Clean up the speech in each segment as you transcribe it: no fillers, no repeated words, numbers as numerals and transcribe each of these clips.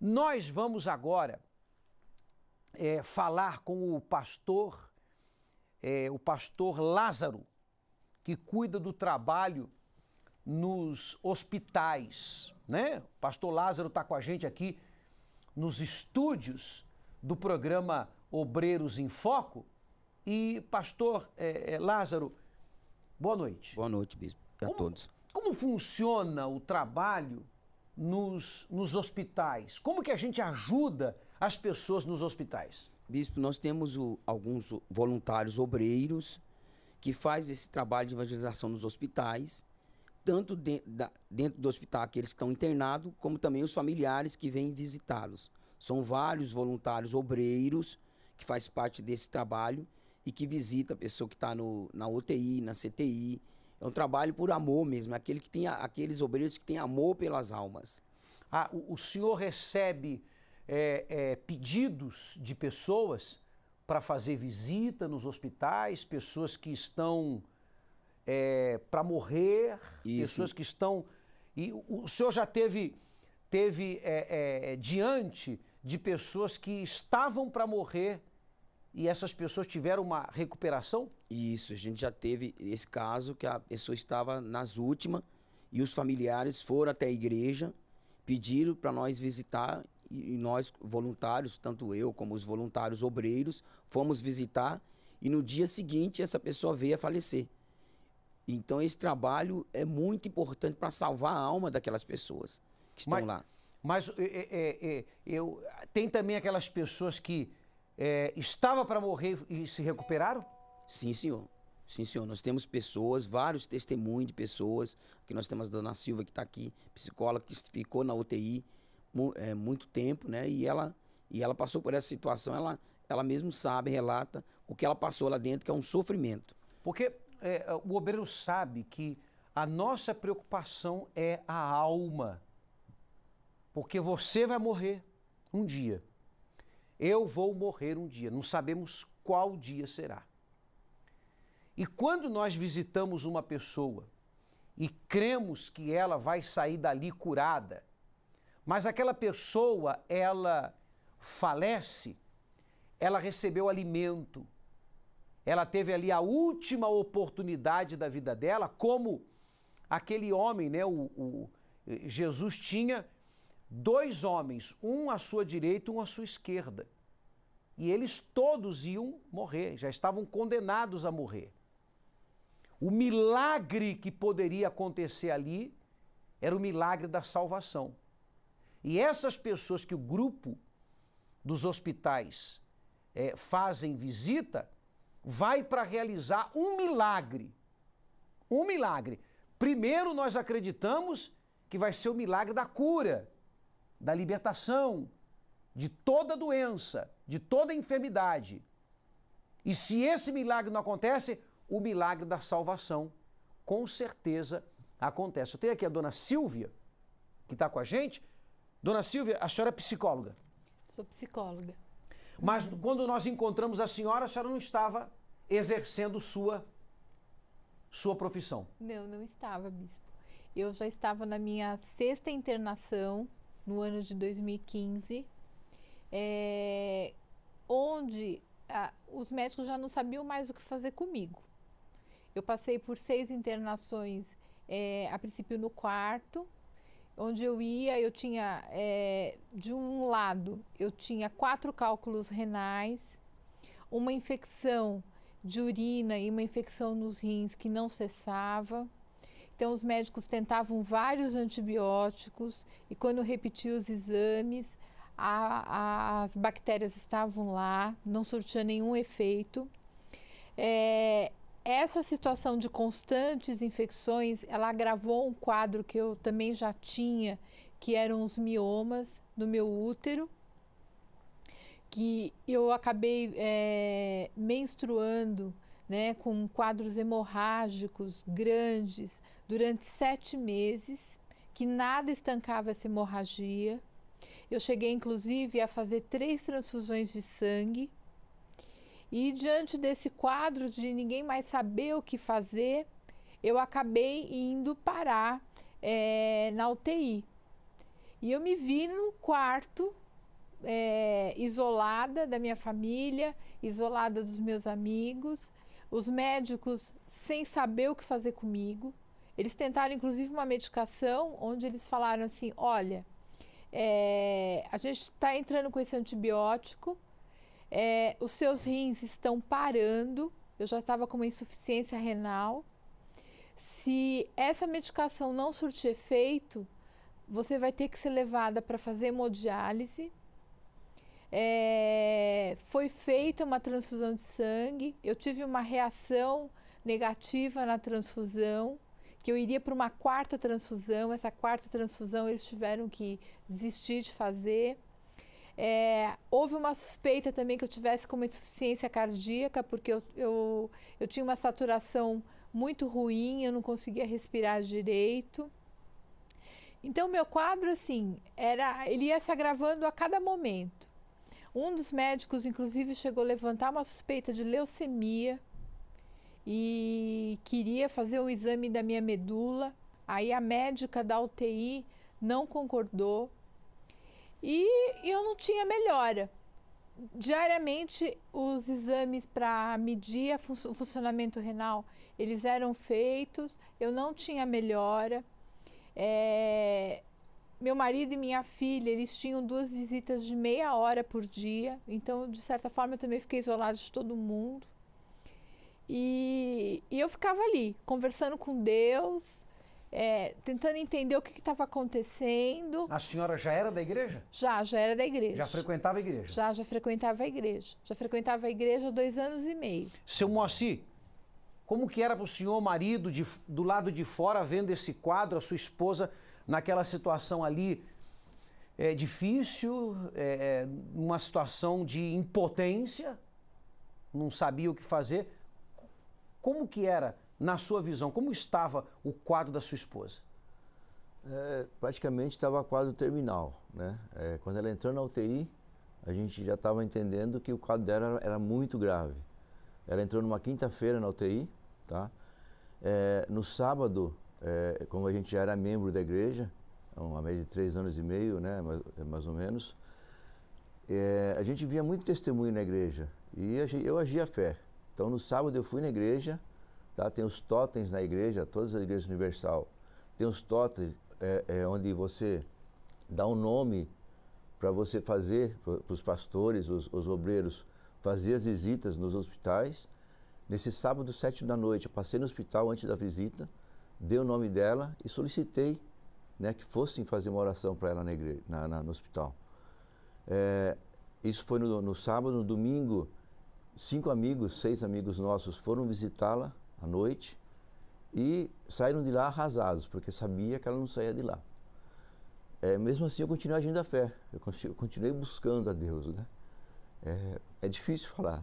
Nós vamos agora falar com o pastor Lázaro, que cuida do trabalho nos hospitais, né? O pastor Lázaro está com a gente aqui nos estúdios do programa Obreiros em Foco. E, pastor Lázaro, boa noite. Boa noite, bispo, a todos. Como funciona o trabalho nos hospitais? Como que a gente ajuda as pessoas nos hospitais? Bispo, nós temos alguns voluntários obreiros que fazem esse trabalho de evangelização nos hospitais, tanto dentro do hospital aqueles que estão internados, como também os familiares que vêm visitá-los. São vários voluntários obreiros que fazem parte desse trabalho e que visita a pessoa que está na UTI, na CTI. É um trabalho por amor mesmo, aqueles obreiros que têm amor pelas almas. O senhor recebe pedidos de pessoas para fazer visita nos hospitais, pessoas que estão para morrer, Isso. Pessoas que estão... E o senhor já teve diante de pessoas que estavam para morrer e essas pessoas tiveram uma recuperação? Isso, a gente já teve esse caso que a pessoa estava nas últimas e os familiares foram até a igreja, pediram para nós visitar e nós, voluntários, tanto eu como os voluntários obreiros, fomos visitar e no dia seguinte essa pessoa veio a falecer. Então esse trabalho é muito importante para salvar a alma daquelas pessoas que estão lá. Mas tem também aquelas pessoas que estavam para morrer e se recuperaram? Sim, senhor. Sim, senhor. Nós temos pessoas, vários testemunhos de pessoas. Aqui nós temos a dona Silva que está aqui, psicóloga que ficou na UTI muito tempo, né? E ela passou por essa situação, ela mesmo sabe, relata o que ela passou lá dentro, que é um sofrimento. Porque o obreiro sabe que a nossa preocupação é a alma. Porque você vai morrer um dia. Eu vou morrer um dia. Não sabemos qual dia será. E quando nós visitamos uma pessoa e cremos que ela vai sair dali curada, mas aquela pessoa, ela falece, ela recebeu alimento, ela teve ali a última oportunidade da vida dela, como aquele homem, né? Jesus tinha 2 homens, um à sua direita e um à sua esquerda. E eles todos iam morrer, já estavam condenados a morrer. O milagre que poderia acontecer ali era o milagre da salvação. E essas pessoas que o grupo dos hospitais fazem visita, vai para realizar um milagre. Um milagre. Primeiro nós acreditamos que vai ser o milagre da cura, da libertação, de toda doença, de toda enfermidade. E se esse milagre não acontece, o milagre da salvação, com certeza, acontece. Eu tenho aqui a dona Silvia, que está com a gente. Dona Silvia, a senhora é psicóloga? Sou psicóloga. Mas quando nós encontramos a senhora não estava exercendo sua profissão? Não estava, bispo. Eu já estava na minha 6ª internação, no ano de 2015, onde os médicos já não sabiam mais o que fazer comigo. Eu passei por 6 internações, a princípio no quarto, onde eu tinha, de um lado, eu tinha 4 cálculos renais, uma infecção de urina e uma infecção nos rins que não cessava. Então, os médicos tentavam vários antibióticos e quando eu repetia os exames, as bactérias estavam lá, não surtia nenhum efeito. Essa situação de constantes infecções, ela agravou um quadro que eu também já tinha, que eram os miomas no meu útero, que eu acabei menstruando, né, com quadros hemorrágicos grandes durante 7 meses, que nada estancava essa hemorragia. Eu cheguei, inclusive, a fazer 3 transfusões de sangue. E diante desse quadro de ninguém mais saber o que fazer, eu acabei indo parar na UTI. E eu me vi num quarto, isolada da minha família, isolada dos meus amigos, os médicos sem saber o que fazer comigo. Eles tentaram, inclusive, uma medicação onde eles falaram assim, olha, a gente está entrando com esse antibiótico, os seus rins estão parando, eu já estava com uma insuficiência renal. Se essa medicação não surtir efeito, você vai ter que ser levada para fazer hemodiálise. Foi feita uma transfusão de sangue, eu tive uma reação negativa na transfusão, que eu iria para uma quarta transfusão. Essa quarta transfusão eles tiveram que desistir de fazer. Houve uma suspeita também que eu tivesse com uma insuficiência cardíaca, porque eu tinha uma saturação muito ruim, eu não conseguia respirar direito. Então, meu quadro, assim, ele ia se agravando a cada momento. Um dos médicos, inclusive, chegou a levantar uma suspeita de leucemia e queria fazer um exame da minha medula. Aí a médica da UTI não concordou e eu não tinha melhora. Diariamente, os exames para medir o funcionamento renal, eles eram feitos, eu não tinha melhora. Meu marido e minha filha, eles tinham 2 visitas de meia hora por dia, então, de certa forma, eu também fiquei isolada de todo mundo. E eu ficava ali, conversando com Deus, tentando entender o que estava acontecendo. A senhora já era da igreja? Já era da igreja. Já frequentava a igreja? Já frequentava a igreja. Já frequentava a igreja há 2 anos e meio. Seu Moacir, como que era para o senhor, marido, do lado de fora, vendo esse quadro, a sua esposa naquela situação ali difícil, numa situação de impotência, não sabia o que fazer? Como que era, na sua visão, como estava o quadro da sua esposa? Praticamente estava quadro terminal, né? Quando ela entrou na UTI, a gente já estava entendendo que o quadro dela era muito grave. Ela entrou numa quinta-feira na UTI, tá? No sábado, como a gente já era membro da igreja, há média de 3 anos e meio, né? Mais ou menos, a gente via muito testemunho na igreja e eu agia a fé. Então, no sábado eu fui na igreja, tá? Tem os totens na igreja, todas as igrejas universal. Tem os totens onde você dá um nome para você fazer, para os pastores, os obreiros, fazer as visitas nos hospitais. Nesse sábado, 7 da noite, eu passei no hospital antes da visita, dei o nome dela e solicitei, né, que fossem fazer uma oração para ela na igreja, no hospital. Isso foi no sábado. No domingo, 6 amigos nossos foram visitá-la à noite e saíram de lá arrasados, porque sabia que ela não saía de lá. Mesmo assim, eu continuei agindo a fé, eu continuei buscando a Deus, né? É difícil falar.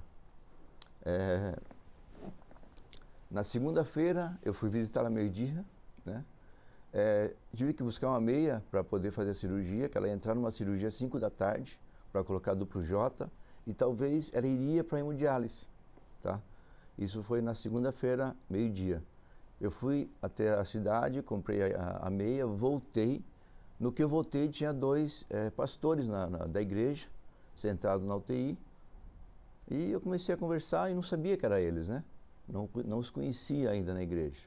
Na segunda-feira, eu fui visitá-la meio-dia, né? Tive que buscar uma meia para poder fazer a cirurgia, que ela ia entrar numa cirurgia às 5 da tarde, para colocar duplo J, e talvez ela iria para a hemodiálise, tá? Isso foi na segunda-feira, meio-dia. Eu fui até a cidade, comprei a meia, voltei. No que eu voltei, tinha 2 pastores da igreja, sentados na UTI, e eu comecei a conversar e não sabia que era eles, né? Não os conhecia ainda na igreja.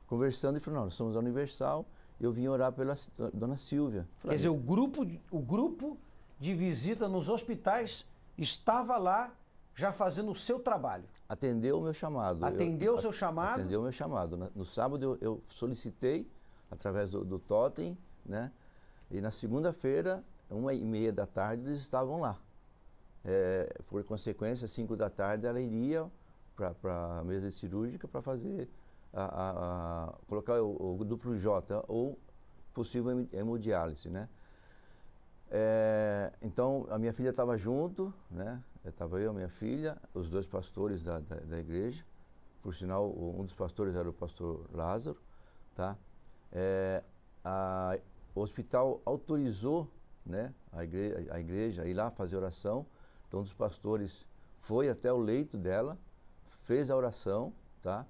Conversando, ele falou, não, nós somos a Universal, eu vim orar pela dona Silvia. Quer dizer, o grupo de visita nos hospitais estava lá já fazendo o seu trabalho. Atendeu o meu chamado. Atendeu o seu chamado? Atendeu o meu chamado. No sábado eu solicitei, através do totem, né? E na segunda-feira, 1h30 da tarde, eles estavam lá. Por consequência, 5 da tarde, ela iria para a mesa cirúrgica para fazer, colocar o duplo J ou possível hemodiálise, né? Então, a minha filha estava junto, né? Estava eu, minha filha, os 2 pastores da igreja. Por sinal, um dos pastores era o pastor Lázaro, tá? O hospital autorizou, né, a igreja a ir lá fazer oração. Então, um dos pastores foi até o leito dela, fez a oração, tá?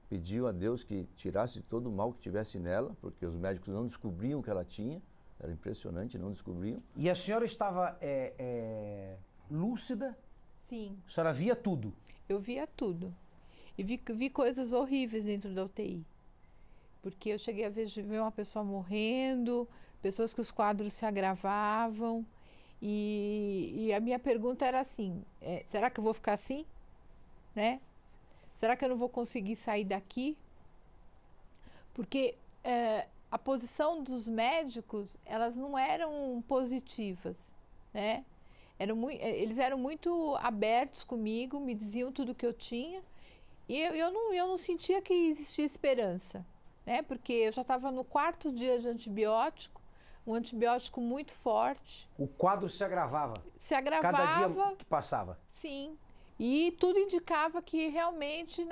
Pediu a Deus que tirasse todo o mal que tivesse nela, porque os médicos não descobriam o que ela tinha. Era impressionante, não descobriam. E a senhora estava lúcida? Sim, A senhora via tudo? eu via tudo. E vi coisas horríveis dentro da UTI. Porque eu cheguei a ver uma pessoa morrendo, pessoas que os quadros se agravavam. E a minha pergunta era assim, será que eu vou ficar assim? Né? Será que eu não vou conseguir sair daqui? Porque a posição dos médicos, elas não eram positivas, né? Eles eram muito abertos comigo, me diziam tudo que eu tinha, e eu não sentia que existia esperança, né? Porque eu já estava no 4º dia de antibiótico, um antibiótico muito forte. O quadro se agravava? Se agravava. Cada dia que passava? Sim. E tudo indicava que realmente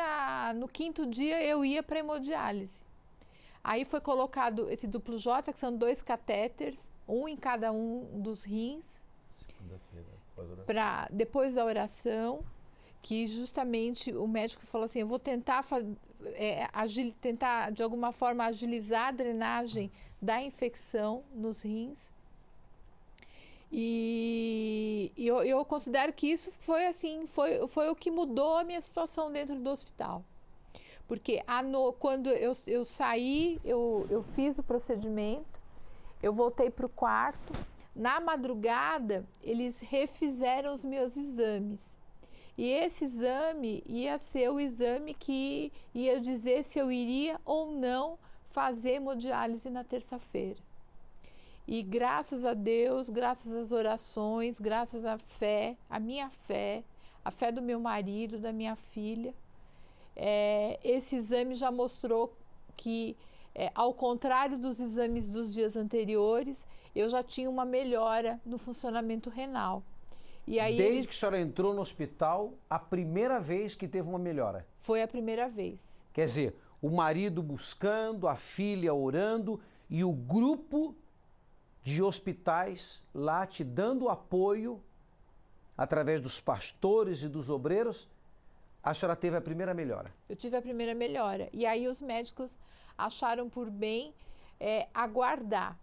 no 5º dia eu ia para hemodiálise. Aí foi colocado esse duplo J, que são 2 catéteres, um em cada um dos rins, depois da oração, que justamente o médico falou assim, eu vou tentar, tentar de alguma forma agilizar a drenagem da infecção nos rins. E eu considero que isso foi assim, foi o que mudou a minha situação dentro do hospital. Porque quando eu saí, eu fiz o procedimento, eu voltei para o quarto. Na madrugada, eles refizeram os meus exames. E esse exame ia ser o exame que ia dizer se eu iria ou não fazer hemodiálise na terça-feira. E graças a Deus, graças às orações, graças à fé, a minha fé, a fé do meu marido, da minha filha, esse exame já mostrou que, ao contrário dos exames dos dias anteriores, eu já tinha uma melhora no funcionamento renal. E aí Desde que a senhora entrou no hospital, a primeira vez que teve uma melhora? Foi a primeira vez. Quer dizer, o marido buscando, a filha orando e o grupo de hospitais lá te dando apoio através dos pastores e dos obreiros, a senhora teve a primeira melhora? Eu tive a primeira melhora. E aí os médicos acharam por bem aguardar.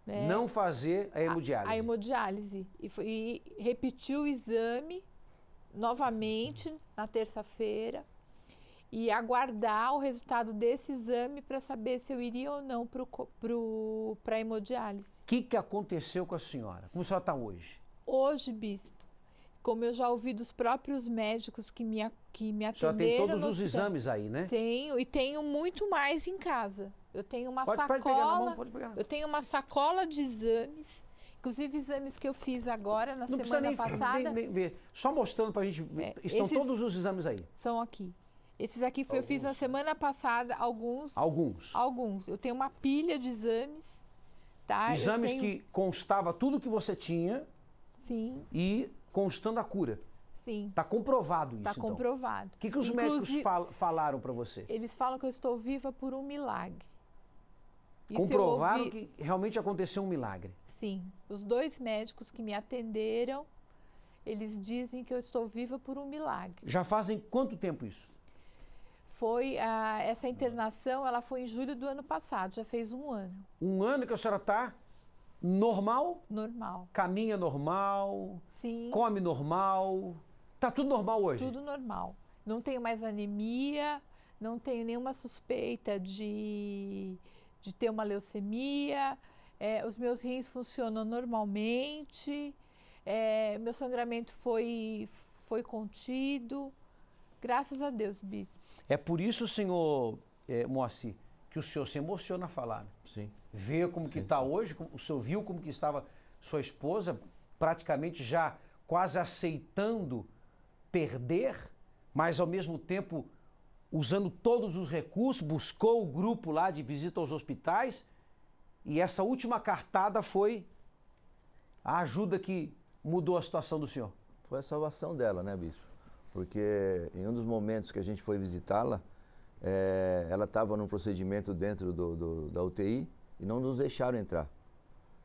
Né? Não fazer a hemodiálise. A hemodiálise. E repetiu o exame novamente na terça-feira e aguardar o resultado desse exame para saber se eu iria ou não para a hemodiálise. O que aconteceu com a senhora? Como a senhora está hoje? Hoje, bispo, como eu já ouvi dos próprios médicos que me atenderam... A senhora tem todos os exames aí, né? Tenho, e tenho muito mais em casa. Eu tenho uma sacola... Pode pegar na mão, pode pegar. Eu tenho uma sacola de exames, inclusive exames que eu fiz agora, na semana passada. Nem ver. Só mostrando para a gente... Estão todos os exames aí? São aqui. Esses aqui eu fiz na semana passada, alguns. Eu tenho uma pilha de exames. Tá? Exames que constava tudo que você tinha. Sim. E constando a cura. Sim. Está comprovado isso, Está comprovado. O que os médicos falaram para você? Eles falam que eu estou viva por um milagre. Comprovaram que realmente aconteceu um milagre? Sim. Os 2 médicos que me atenderam, eles dizem que eu estou viva por um milagre. Já fazem quanto tempo isso? Essa internação, ela foi em julho do ano passado, já fez 1 ano. 1 ano que a senhora está normal? Normal. Caminha normal? Sim. Come normal? Está tudo normal hoje? Tudo normal. Não tenho mais anemia, não tenho nenhuma suspeita de ter uma leucemia, os meus rins funcionam normalmente, meu sangramento foi contido. Graças a Deus, bispo. É por isso, senhor Moacir, que o senhor se emociona a falar. Né? Sim. Vê como que está hoje, o senhor viu como que estava sua esposa, praticamente já quase aceitando perder, mas ao mesmo tempo usando todos os recursos, buscou o grupo lá de visita aos hospitais e essa última cartada foi a ajuda que mudou a situação do senhor. Foi a salvação dela, né, bispo? Porque em um dos momentos que a gente foi visitá-la, ela estava num procedimento dentro da UTI e não nos deixaram entrar.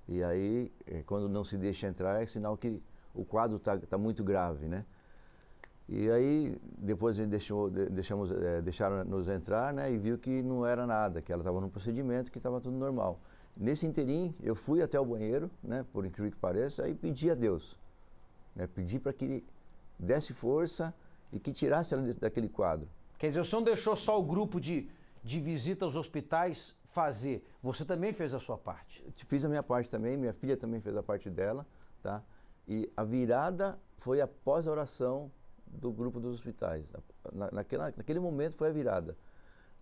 E aí, quando não se deixa entrar, é sinal que o quadro está muito grave, né? E aí, depois a gente deixaram nos entrar, né? E viu que não era nada, que ela estava num procedimento, que estava tudo normal. Nesse interim, eu fui até o banheiro, né, por incrível que pareça, e pedi a Deus, né, pedi para que desse força e que tirasse ela daquele quadro. Quer dizer, o senhor não deixou só o grupo de visita aos hospitais fazer, você também fez a sua parte. Eu fiz a minha parte também, minha filha também fez a parte dela, tá? E a virada foi após a oração do grupo dos hospitais. Naquele momento foi a virada.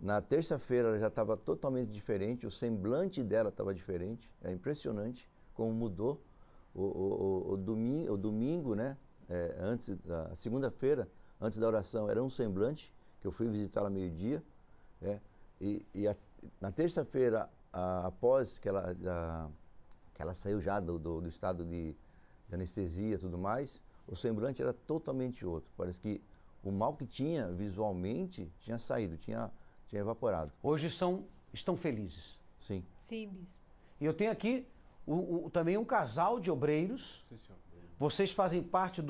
Na terça-feira ela já estava totalmente diferente, o semblante dela estava diferente, é impressionante como mudou. O domingo, né, antes da segunda-feira, antes da oração, era um semblante, que eu fui visitá-la meio-dia, na terça-feira, após que ela saiu já do estado de anestesia e tudo mais, o semblante era totalmente outro. Parece que o mal que tinha visualmente tinha saído, tinha evaporado. Hoje estão felizes. Sim. Sim, bispo. E eu tenho aqui também um casal de obreiros. Sim, senhor. Vocês fazem parte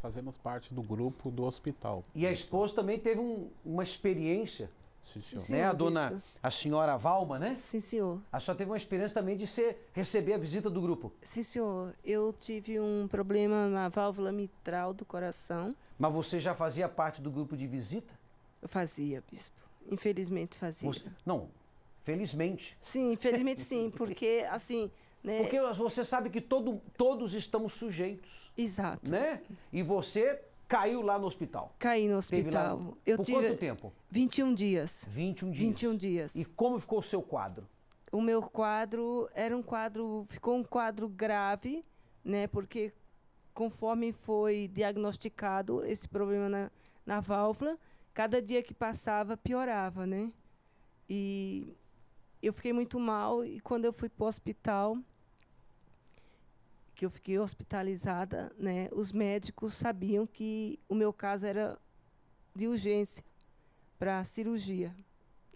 Fazemos parte do grupo do hospital. E a esposa também teve uma experiência, Sim, senhor. Sim. né? Bispo. A senhora Valma, né? Sim, senhor. A senhora teve uma experiência também de receber a visita do grupo. Sim, senhor. Eu tive um problema na válvula mitral do coração. Mas você já fazia parte do grupo de visita? Eu fazia, bispo. Infelizmente fazia. Não, felizmente. Sim, infelizmente sim, porque assim, né? Porque você sabe que todos estamos sujeitos, Exato. né? E você caiu lá no hospital. Caí no Teve lá hospital. Eu por tive quanto tempo? 21 dias. 21 dias. 21 dias. E como ficou o seu quadro? O meu quadro ficou um quadro grave, né? Porque conforme foi diagnosticado esse problema na válvula, cada dia que passava piorava, né? E eu fiquei muito mal e quando eu fui para o hospital, que eu fiquei hospitalizada, né? Os médicos sabiam que o meu caso era de urgência para cirurgia,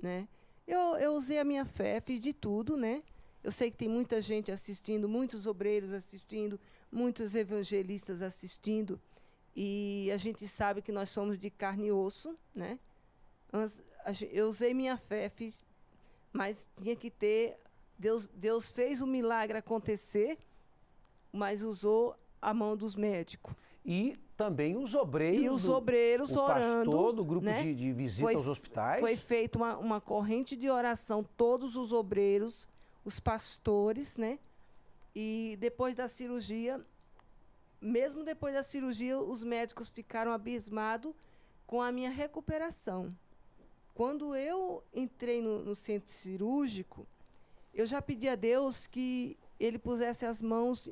né? Eu usei a minha fé, fiz de tudo, né? Eu sei que tem muita gente assistindo, muitos obreiros assistindo, muitos evangelistas assistindo. E a gente sabe que nós somos de carne e osso, né? Eu usei minha fé, fiz, mas tinha que ter... Deus fez o milagre acontecer, mas usou a mão dos médicos. E também os obreiros. E os obreiros o orando. pastor do grupo né? de visita aos hospitais. Foi feita uma corrente de oração, todos os obreiros, os pastores, né? E depois da cirurgia, mesmo depois da cirurgia, os médicos ficaram abismados com a minha recuperação. Quando eu entrei no centro cirúrgico, eu já pedi a Deus que Ele pusesse as mãos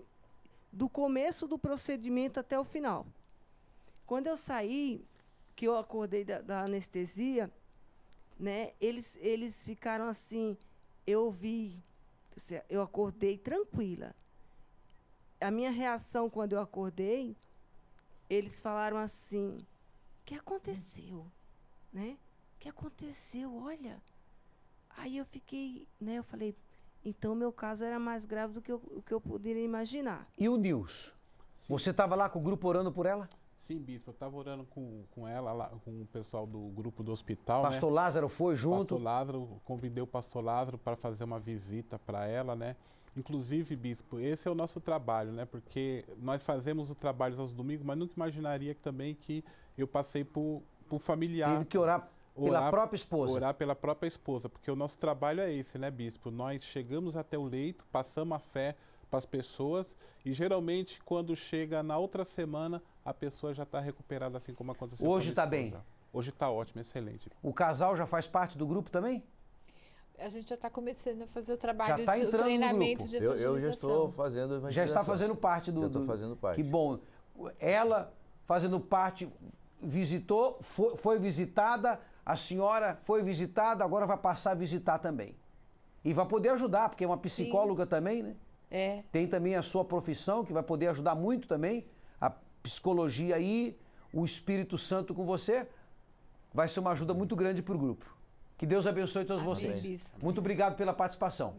do começo do procedimento até o final. Quando eu saí, que eu acordei da anestesia, né, eles ficaram assim, eu acordei tranquila. A minha reação quando eu acordei, eles falaram assim, o que aconteceu? Né? O que aconteceu? Olha. Aí eu fiquei, né, eu falei, então meu caso era mais grave do que o que eu poderia imaginar. E o Nils? Sim. Você estava lá com o grupo orando por ela? Sim, bispo, eu estava orando com ela, lá, com o pessoal do grupo do hospital, Pastor né? Lázaro foi junto? Pastor Lázaro, convidei o pastor Lázaro para fazer uma visita para ela, né? Inclusive, bispo, esse é o nosso trabalho, né? Porque nós fazemos o trabalho aos domingos, mas nunca imaginaria também que eu passei por familiar. Teve que orar pela própria esposa. Orar pela própria esposa, porque o nosso trabalho é esse, né, bispo? Nós chegamos até o leito, passamos a fé para as pessoas e geralmente quando chega na outra semana a pessoa já está recuperada, assim como aconteceu. Hoje está bem? Hoje está ótimo, excelente. O casal já faz parte do grupo também? A gente já está começando a fazer o trabalho tá de entrando no treinamento grupo. de evangelização. Eu já estou fazendo evangelização. Já está fazendo parte do... Já estou fazendo parte. Que bom. Ela fazendo parte, visitou, foi visitada, a senhora foi visitada, agora vai passar a visitar também. E vai poder ajudar, porque é uma psicóloga também, né? É. Tem também a sua profissão, que vai poder ajudar muito também. A psicologia aí, o Espírito Santo com você, vai ser uma ajuda muito grande para o grupo. Que Deus abençoe todos Amém, vocês. bispo. Muito obrigado pela participação.